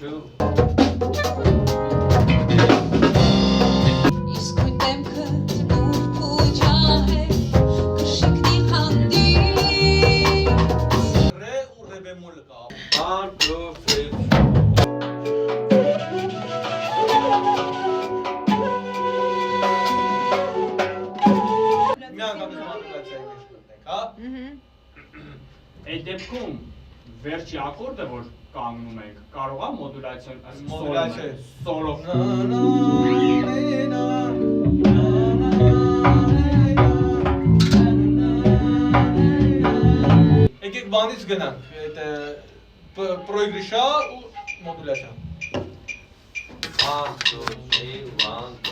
2 Re ու re bemol կա։ Perfect։ Միանգամից մոդուլացիայի մեջ մտնենք, հա։ Այդ դեպքում վերջի ակորդը, որ կանգնում եք, կարող է մոդուլացիոն սոլով։ Եկեք բանից գնանք, պրոյգրիշա ու մոդուլացիա։ 1, 2, 3, 1, 2